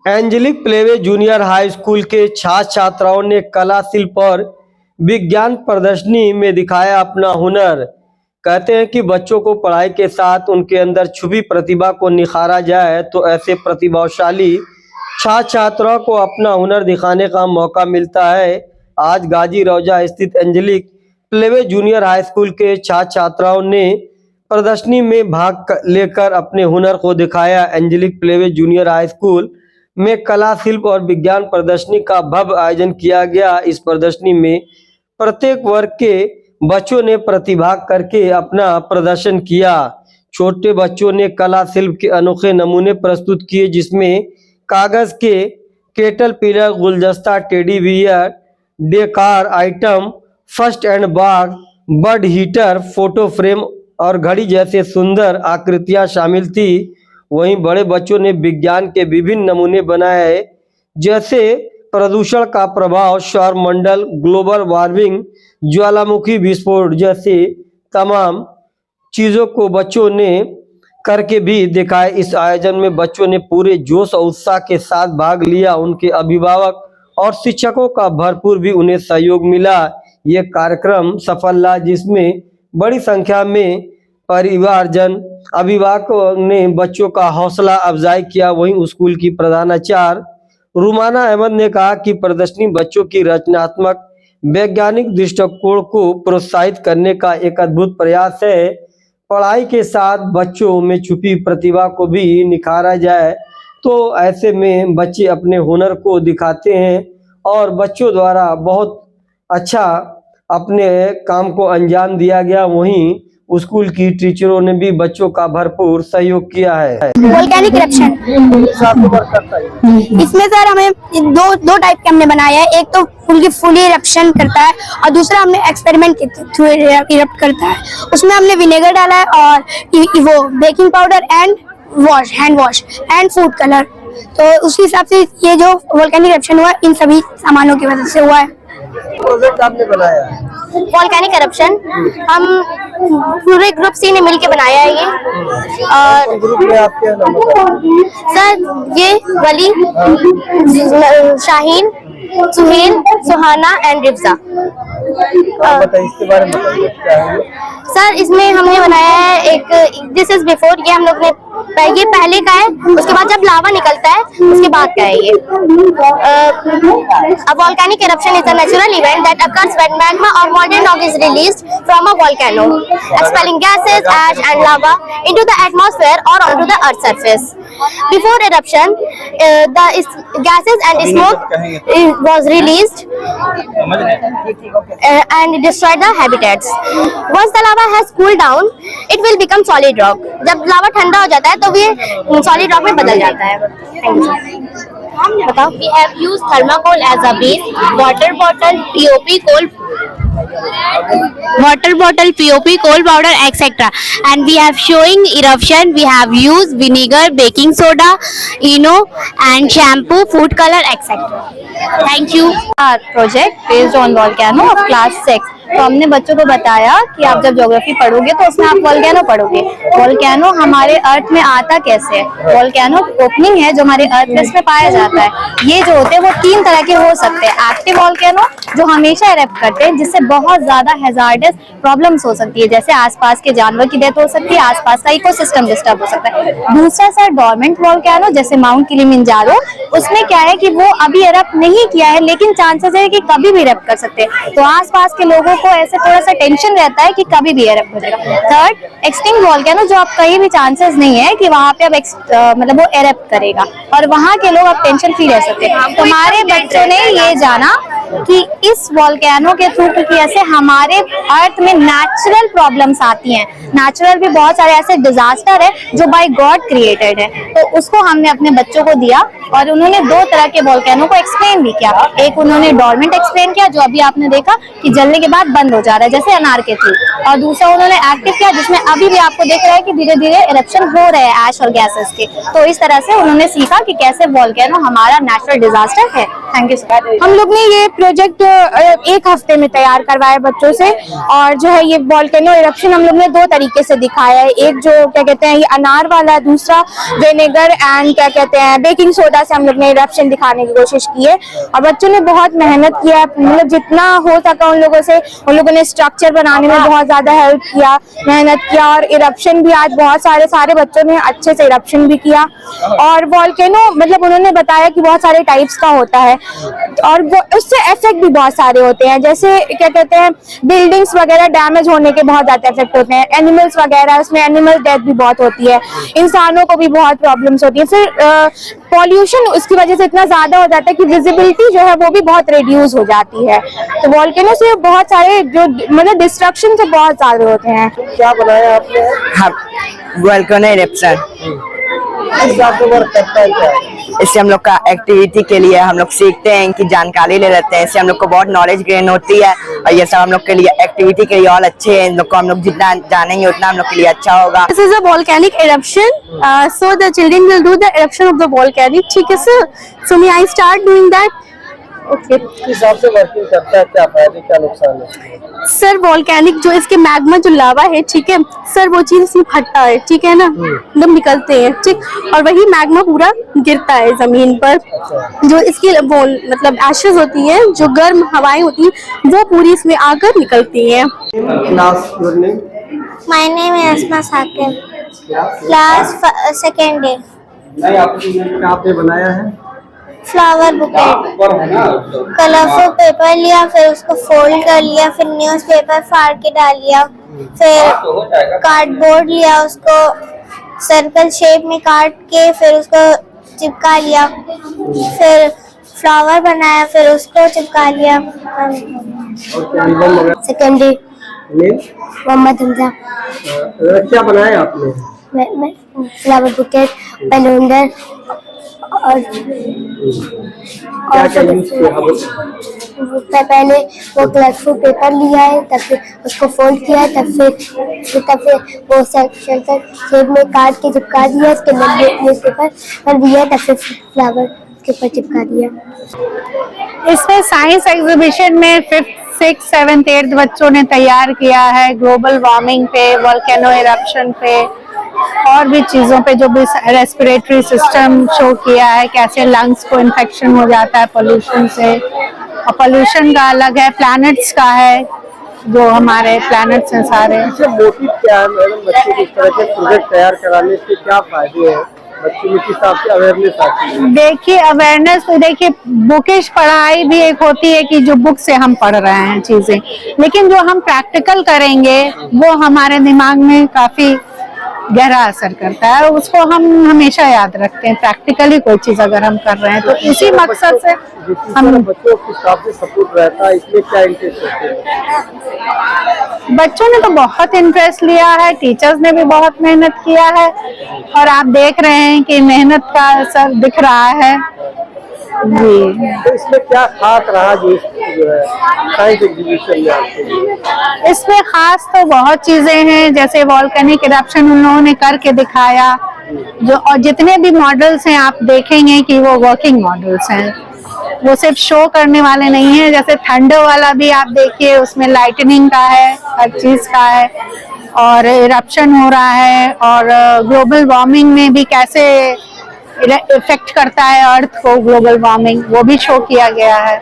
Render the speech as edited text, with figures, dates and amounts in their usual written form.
Angelic Playway Junior High School के छात्र छात्राओं ने कला शिल्प और विज्ञान प्रदर्शनी में दिखाया अपना हुनर। कहते हैं कि बच्चों को पढ़ाई के साथ उनके अंदर छुपी प्रतिभा को निखारा जाए तो ऐसे प्रतिभाशाली छात्र छात्राओं को अपना हुनर दिखाने का मौका मिलता है। आज गाजी रौजा स्थित Angelic Playway Junior High School के छात्र छात्राओं ने प्रदर्शनी में भाग लेकर अपने हुनर को दिखाया। Angelic Playway Junior High School में कला शिल्प और विज्ञान प्रदर्शनी का भव्य आयोजन किया गया। इस प्रदर्शनी में प्रत्येक वर्ग के बच्चों ने प्रतिभाग करके अपना प्रदर्शन किया। छोटे बच्चों ने कला शिल्प के अनोखे नमूने प्रस्तुत किए, जिसमें कागज के केटल पिलर, गुलदस्ता, teddy bear, decker item, first and Bagh, bird heater, photo frame और घड़ी जैसे सुंदर आकृतियां शामिल थी। वहीं बड़े बच्चों ने विज्ञान के विभिन्न नमूने बनाए, जैसे प्रदूषण का प्रभाव, सौरमंडल, ग्लोबल वार्मिंग, ज्वालामुखी विस्फोट जैसे तमाम चीजों को बच्चों ने करके भी दिखाए। इस आयोजन में बच्चों ने पूरे जोश और उत्साह के साथ भाग लिया। उनके अभिभावक और शिक्षकों का भरपूर भी उन्हें सहयोग मिला। ये कार्यक्रम सफल रहा, जिसमें बड़ी संख्या में परिवारजन, अभिभावकों ने बच्चों का हौसला अफजाई किया। वहीं स्कूल की प्रधानाचार्य रुमाना अहमद ने कहा कि प्रदर्शनी बच्चों की रचनात्मक वैज्ञानिक दृष्टिकोण को प्रोत्साहित करने का एक अद्भुत प्रयास है। पढ़ाई के साथ बच्चों में छुपी प्रतिभा को भी निखारा जाए तो ऐसे में बच्चे अपने हुनर को दिखाते हैं और बच्चों द्वारा बहुत अच्छा अपने काम को अंजाम दिया गया। वहीं स्कूल की टीचरों ने भी बच्चों का भरपूर सहयोग किया है। वोल्केनिक इरप्शन इसमें सर हमें दो टाइप के हमने बनाया है। एक तो फुली इरप्शन करता है और दूसरा हमने एक्सपेरिमेंट के थ्रू इरप्ट करता है। उसमें हमने विनेगर डाला है और वो baking powder and hand wash and food colour. तो उसी हिसाब से ये जो वोल्केनिक इरप्शन हुआ इन सभी सामानों की वजह से हुआ है। प्रोजेक्ट आपने बनाया वोल्केनिक इरप्शन हम पूरे ग्रुप सी ने मिलके बनाया है ये। और ग्रुप में आपके सर ये वली, शाहीन, सुहेल, सुहाना एंड रिफ्जा। इसके बारे में बताइए क्या है? सर इसमें हमने बनाया है एक दिस इज बिफोर, ये हम लोग ने ये पहले का है, उसके बाद जब लावा निकलता है उसके बाद का है ये। A volcanic eruption is a natural event that occurs when magma or molten rock is released from a volcano, expelling gases, ash and lava into the atmosphere or onto the earth's surface. Before eruption, the gases and smoke was released and destroyed the habitats. Once the lava has cooled down, it will become solid rock. जब लावा ठंडा हो जाता है तो ये solid rock में बदल जाता है। बताओ। We have used thermocol as a base, water bottle, POP, coal powder, etc. And we have showing eruption. We have used vinegar, baking soda, ENO, and shampoo, food color, etc. Thank you. Our project based on volcano of class 6. तो हमने बच्चों को बताया कि आप जब geography पढ़ोगे तो उसमें आप वोल्केनो पढ़ोगे। वोल्केनो हमारे अर्थ में आता कैसे है? वोल्केनो ओपनिंग है जो हमारे अर्थ में इसमें पाया जाता है। ये जो होते हैं वो 3 तरह के हो सकते हैं। एक्टिव वोल्केनो जो हमेशा इरप्ट करते हैं, जिससे बहुत ज्यादा हैजार्डस प्रॉब्लम्स हो सकती है, जैसे आसपास के जानवर की डेथ हो सकती है, आसपास का इकोसिस्टम डिस्टर्ब हो सकता है। दूसरा सर डोरमेंट वोल्केनो, जैसे माउंट किलिमंजारो, उसमें क्या है कि वो अभी इरप्ट नहीं किया है लेकिन चांसेस है कि कभी भी इरप्ट कर सकते हैं। तो आसपास के लोगों को ऐसे थोड़ा सा टेंशन रहता है कि कभी भी इरप्ट हो जाएगा। थर्ड एक्सटिंक्ट वोल्केनो, जो आप कहीं भी चांसेस नहीं है कि वहां पे अब मतलब वो इरप्ट करेगा और वहां के लोग अब टेंशन फ्री रह सकते हैं। तो हमारे बच्चों ने ये जाना कि इस वोल्केनो के थ्रू कैसे हमारे अर्थ में नेचुरल प्रॉब्लम्स आती हैं। नेचुरल भी बहुत सारे ऐसे डिजास्टर है जो बाय गॉड क्रिएटेड है, तो उसको हमने अपने बच्चों को दिया और उन्होंने 2 तरह के वोल्केनो को एक्सप्लेन भी किया। एक उन्होंने डोरमेंट एक्सप्लेन किया, जो अभी आपने देखा कि जलने के बाद बंद हो जा रहा है जैसे अनार के थ्रू, और दूसरा उन्होंने एक्टिव किया जिसमें अभी भी आपको देख रहा है कि धीरे धीरे इरप्शन हो रहे हैं ऐश और गैसेस के। तो इस तरह से उन्होंने सीखा कि कैसे वोल्केनो हमारा नेचुरल डिजास्टर है। Thank you sir. हम लोग ने ये प्रोजेक्ट एक हफ्ते में तैयार करवाया बच्चों से, और जो है ये वोल्केनो इरप्शन हम लोग ने दो तरीके से दिखाया है। एक जो क्या कहते हैं ये अनार वाला, दूसरा विनेगर एंड क्या कहते हैं बेकिंग सोडा से हम लोग ने इरप्शन दिखाने की कोशिश की है। और बच्चों ने बहुत मेहनत किया, मतलब जितना हो सका उन लोगों ने स्ट्रक्चर बनाने में बहुत ज्यादा हेल्प किया, मेहनत किया। और इरप्शन भी आज बहुत सारे बच्चों ने अच्छे से इरप्शन भी किया। और वोल्केनो मतलब उन्होंने बताया कि बहुत सारे टाइप्स का होता है और वो उससे इफेक्ट भी बहुत सारे होते हैं, जैसे क्या कहते हैं बिल्डिंग्स वगैरह डैमेज होने के बहुत ज्यादा इफेक्ट होते हैं, एनिमल्स वगैरह उसमें एनिमल डेथ भी बहुत होती है, इंसानों को भी बहुत प्रॉब्लम्स होती है। फिर पॉल्यूशन उसकी वजह से इतना ज्यादा हो जाता है कि विजिबिलिटी जो है वो भी बहुत रिड्यूस हो जाती है। तो वोल्केनो से बहुत सारे जो मतलब डिस्ट्रक्शन से बहुत ज्यादा होते हैं। क्या बनाया आपने? हाँ, वोल्केनो इरप्शन। इससे हम लोग का एक्टिविटी के लिए हम लोग सीखते हैं, इनकी जानकारी ले लेते हैं, इससे हम लोग को बहुत नॉलेज गेन होती है। और ये सब हम लोग के लिए एक्टिविटी के लिए और अच्छे हैं, इन लोग को हम लोग जितना जानेंगे उतना हम लोग के लिए अच्छा होगा। This is a volcanic eruption, so the children will do the eruption of the volcanic. ठीक है sir? So may I start doing that? Okay. किस हिसाब से वर्किंग करता है, क्या फायदे क्या नुकसान है? सर वोल्केनिक जो इसके मैग्मा जो लावा है, ठीक है सर, वो चीज इसमें फटता है, ठीक है ना, एकदम निकलते हैं, ठीक, और वही मैग्मा पूरा गिरता है जमीन पर। जो इसकी वो मतलब एशेज होती है, जो गर्म हवाएं होती हैं, वो पूरी इसमें आकर निकलती हैं। Class your name? My name is Asma Sakib. Class second day. नहीं, आपने बनाया है फ्लावर बुकेट। कलरफुल पेपर लिया, फिर उसको फोल्ड कर लिया, फिर न्यूज़ पेपर फाड़ के डाल लिया, फिर कार्डबोर्ड लिया, उसको सर्कल शेप में काट के फिर उसको चिपका लिया, फिर फ्लावर बनाया, फिर उसको चिपका लिया। Second day name? Mohammad Hamza. क्या बनाया आपने? मैं फ्लावर बुकेट, बैलून्डर और क्या यूज किया? पहले वो कलरफुल पेपर लिया है, तब फिर उसको फोल्ड किया है, तब फिर वो सेक्शन शेप में काट के चिपका दिया, इसके अंदर न्यूज़पेपर कर दिया, तब फिर फ्लावर के ऊपर चिपका दिया। इसमें साइंस एग्जीबिशन में 5th, 6th, 7th, 8th बच्चों ने तैयार किया है, ग्लोबल वार्मिंग पे, वोल्केनो इरप्शन पे और भी चीजों पे, जो भी रेस्पिरेटरी सिस्टम शो किया है, कैसे लंग्स को इन्फेक्शन हो जाता है पोल्यूशन से। और पोल्यूशन का अलग है, प्लैनेट्स का है, जो हमारे प्लैनेट्स हैं सारे। मोटिव क्या है मैडम, बच्चों को इस तरह के प्रोजेक्ट तैयार कराने से क्या फायदे हैं बच्चों में, किस हिसाब से अवेयरनेस आती है? देखिए अवेयरनेस तो देखिए बुकिश पढ़ाई भी एक होती है कि जो बुक से हम पढ़ रहे हैं चीजें, लेकिन जो हम प्रैक्टिकल करेंगे वो हमारे दिमाग में काफी गहरा असर करता है, और उसको हम हमेशा याद रखते हैं। प्रैक्टिकली कोई चीज अगर हम कर रहे हैं तो इसी मकसद से हम बच्चों के हिसाब से सपोर्ट रहता है, इसमें क्या इंटरेस्ट होते हैं? बच्चों ने तो बहुत इंटरेस्ट लिया है, टीचर्स ने भी बहुत मेहनत किया है, और आप देख रहे हैं कि मेहनत का असर दिख रहा है जी। तो इसमें क्या खास रहा जो है साइंस एग्जीबिशन में आपके लिए? इसमें खास तो बहुत चीजें हैं, जैसे वोल्केनिक इरप्शन उन लोगों ने करके दिखाया, जो और जितने भी मॉडल्स हैं आप देखेंगे कि वो वर्किंग मॉडल्स हैं, वो सिर्फ शो करने वाले नहीं है। जैसे थंडर वाला भी आप देखिए, उसमें लाइटनिंग का है, हर चीज का है, और इरप्शन हो रहा है, और ग्लोबल वार्मिंग में भी कैसे इफेक्ट करता है अर्थ को ग्लोबल वार्मिंग, वो भी शो किया गया है।